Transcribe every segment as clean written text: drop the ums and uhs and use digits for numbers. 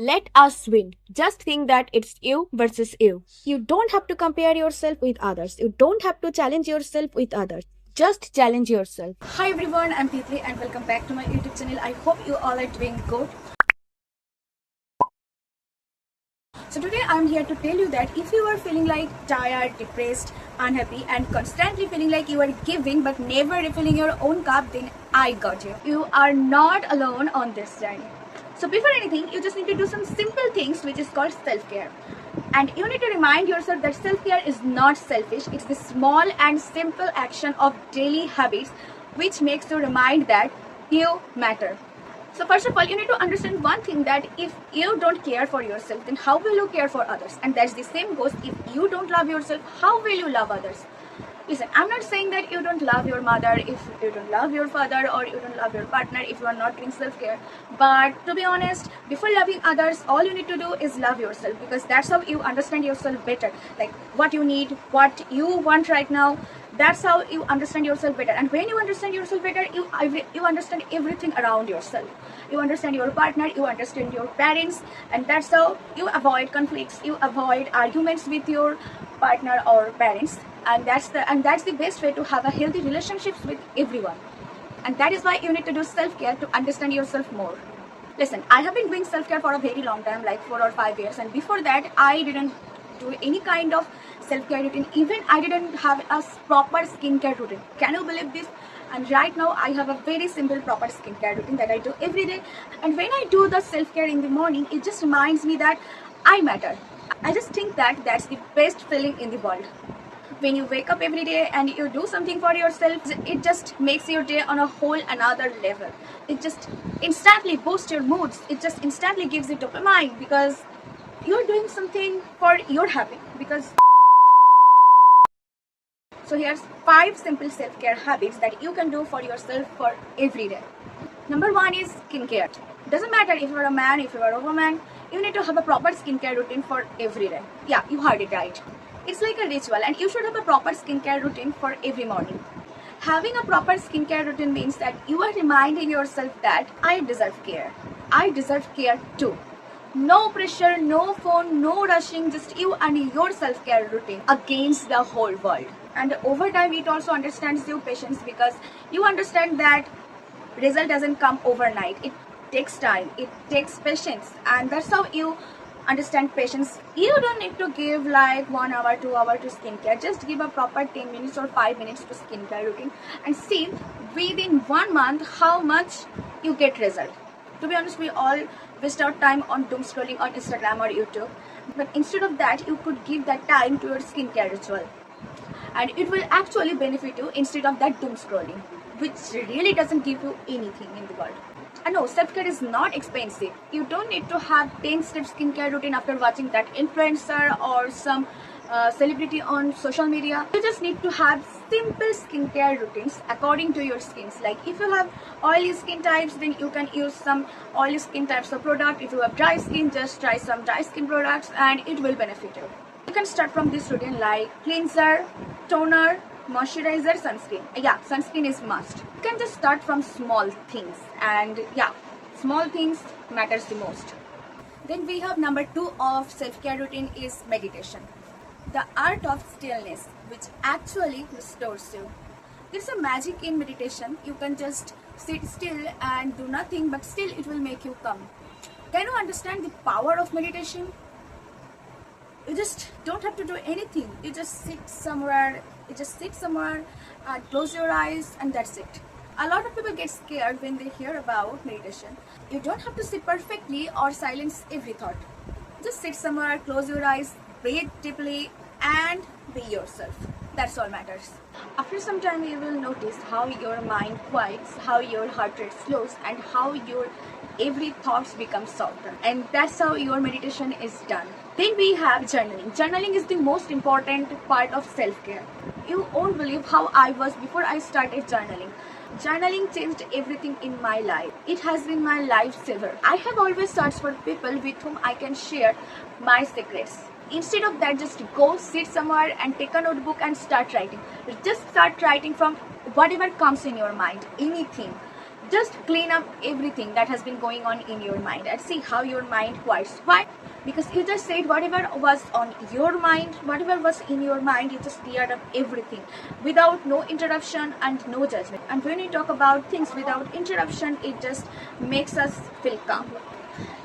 Let us win. Just think that it's you versus you. You don't have to compare yourself with others. You don't have to challenge yourself with others. Just challenge yourself. Hi everyone, I'm Prithvi and welcome back to my YouTube channel. I hope you all are doing good. So today I'm here to tell you that if you are feeling like tired, depressed, unhappy and constantly feeling like you are giving but never refilling your own cup, then I got you. You are not alone on this journey. So before anything, you just need to do some simple things which is called self-care. And you need to remind yourself that self-care is not selfish. It's the small and simple action of daily habits which makes you remind that you matter. So first of all, you need to understand one thing, that if you don't care for yourself, then how will you care for others? And that's the same goes, if you don't love yourself, how will you love others? Listen, I'm not saying that you don't love your mother, if you don't love your father, or you don't love your partner if you are not doing self-care. But to be honest, before loving others, all you need to do is love yourself, because that's how you understand yourself better. Like what you need, what you want right now, that's how you understand yourself better. And when you understand yourself better, you understand everything around yourself. You understand your partner, you understand your parents, and that's how you avoid conflicts, you avoid arguments with your partner or parents. And that's the best way to have a healthy relationships with everyone. And that is why you need to do self-care to understand yourself more. Listen, I have been doing self-care for a very long time, like 4 or 5 years, and before that I didn't do any kind of self-care routine. Even I didn't have a proper skincare routine. Can you believe this? And right now I have a very simple proper skincare routine that I do every day. And when I do the self-care in the morning, it just reminds me that I matter. I just think that that's the best feeling in the world. When you wake up every day and you do something for yourself, it just makes your day on a whole another level. It just instantly boosts your moods. It just instantly gives you dopamine, because you're doing something for your happy. Because so here's 5 simple self-care habits that you can do for yourself for every day. Number 1 is skincare. Doesn't matter if you're a man, if you're a woman, you need to have a proper skincare routine for every day. Yeah, you heard it right. It's like a ritual, and you should have a proper skincare routine for every morning. Having a proper skincare routine means that you are reminding yourself that I deserve care. I deserve care too. No pressure, no phone, no rushing, just you and your self-care routine against the whole world. And over time, it also understands your patience, because you understand that result doesn't come overnight. It takes time, it takes patience, and that's how you understand patience. You don't need to give like 1 hour, 2 hour to skincare. Just give a proper 10 minutes or 5 minutes to skincare routine, and see within 1 month how much you get result. To be honest, we all waste our time on doom scrolling on Instagram or YouTube, but instead of that, you could give that time to your skincare ritual, and it will actually benefit you instead of that doom scrolling, which really doesn't give you anything in the world. And no, self-care is not expensive. You don't need to have 10-step skincare routine after watching that influencer or some celebrity on social media. You just need to have simple skincare routines according to your skins. Like if you have oily skin types, then you can use some oily skin types of product. If you have dry skin, just try some dry skin products, and it will benefit you. You can start from this routine like cleanser, toner, moisturizer, sunscreen. Yeah, sunscreen is must. You can just start from small things, and yeah, small things matters the most. Then we have number 2 of self-care routine is meditation. The art of stillness, which actually restores you. There's a magic in meditation. You can just sit still and do nothing, but still it will make you calm. Can you understand the power of meditation? You just don't have to do anything. You just sit somewhere, close your eyes, and that's it. A lot of people get scared when they hear about meditation. You don't have to sit perfectly or silence every thought. Just sit somewhere, close your eyes, breathe deeply, and be yourself. That's all matters. After some time, you will notice how your mind quiets, how your heart rate slows, and how your every thoughts become softer. And that's how your meditation is done. Then we have journaling. Journaling is the most important part of self-care. You won't believe how I was before I started journaling. Journaling changed everything in my life. It has been my lifesaver. I have always searched for people with whom I can share my secrets. Instead of that, just go sit somewhere and take a notebook and start writing. Just start writing from whatever comes in your mind, anything. Just clean up everything that has been going on in your mind and see how your mind quiets. Why? Because you just said whatever was on your mind, whatever was in your mind, you just cleared up everything without no interruption and no judgment. And when we talk about things without interruption, it just makes us feel calm.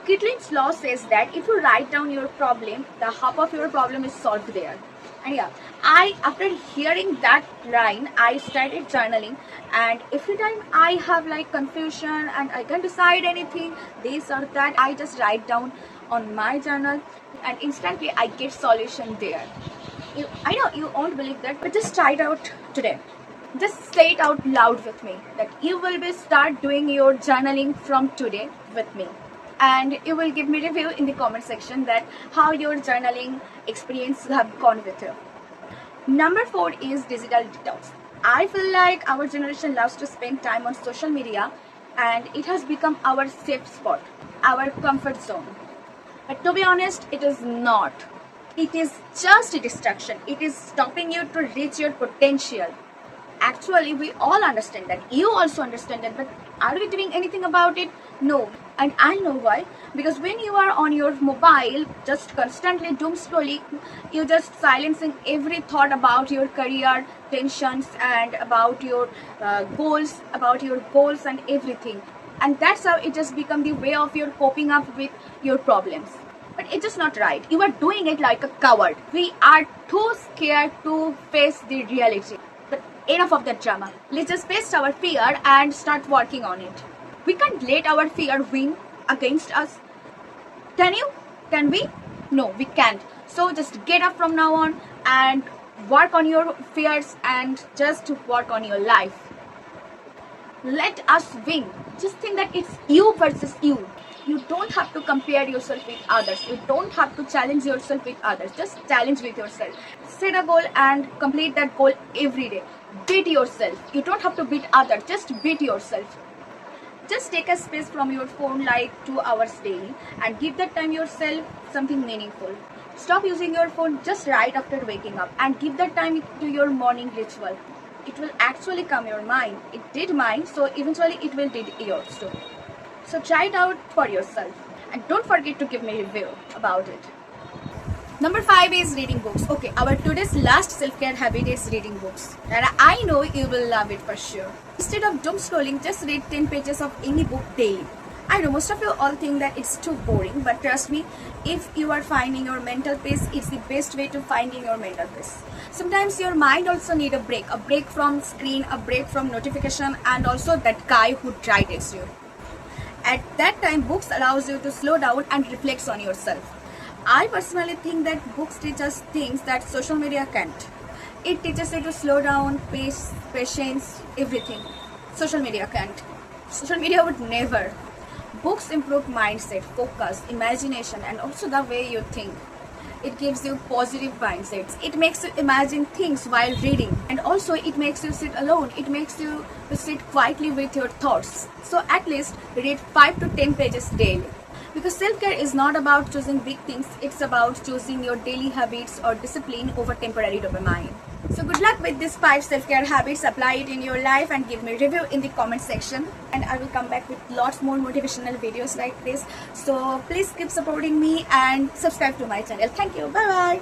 Kitling's law says that if you write down your problem, the half of your problem is solved there. And yeah, after hearing that line, I started journaling, and every time I have like confusion and I can't decide anything, this or that, I just write down on my journal, and instantly I get solution there. I know you won't believe that, but just try it out today. Just say it out loud with me that you will be start doing your journaling from today with me, and you will give me review in the comment section that how your journaling experience have gone with you. Number 4 is digital detox. I feel like our generation loves to spend time on social media, and it has become our safe spot, our comfort zone. But to be honest, it is not. It is just a distraction. It is stopping you to reach your potential. Actually, we all understand that. You also understand that. But are we doing anything about it? No. And I know why. Because when you are on your mobile, just constantly doom scrolling, you're just silencing every thought about your career, tensions, and about your goals and everything. And that's how it just become the way of your coping up with your problems. But it's just not right. You are doing it like a coward. We are too scared to face the reality. But enough of that drama. Let's just face our fear and start working on it. We can't let our fear win against us. Can you? Can we? No, we can't. So just get up from now on and work on your fears and just work on your life. Let us win. Just think that it's you versus you. You don't have to compare yourself with others. You don't have to challenge yourself with others. Just challenge with yourself. Set a goal and complete that goal every day. Beat yourself. You don't have to beat others. Just beat yourself. Just take a space from your phone like 2 hours daily and give that time yourself something meaningful. Stop using your phone just right after waking up and give that time to your morning ritual. It will actually calm your mind. It did mine, so eventually it will did yours too. So try it out for yourself and don't forget to give me a review about it. Number 5 is reading books. Okay, our today's last self-care habit is reading books. And I know you will love it for sure. Instead of doom scrolling, just read 10 pages of any book daily. I know most of you all think that it's too boring, but trust me, if you are finding your mental peace, it's the best way to finding your mental peace. Sometimes your mind also need a break from screen, a break from notification, and also that guy who try texts you. At that time, books allows you to slow down and reflect on yourself. I personally think that books teach us things that social media can't. It teaches you to slow down, patience, everything. Social media can't. Social media would never. Books improve mindset, focus, imagination, and also the way you think. It gives you positive mindsets. It makes you imagine things while reading. And also it makes you sit alone. It makes you sit quietly with your thoughts. So at least read 5 to 10 pages daily. Because self-care is not about choosing big things. It's about choosing your daily habits or discipline over temporary dopamine. So good luck with these 5 self-care habits. Apply it in your life and give me a review in the comment section. And I will come back with lots more motivational videos like this. So please keep supporting me and subscribe to my channel. Thank you. Bye-bye.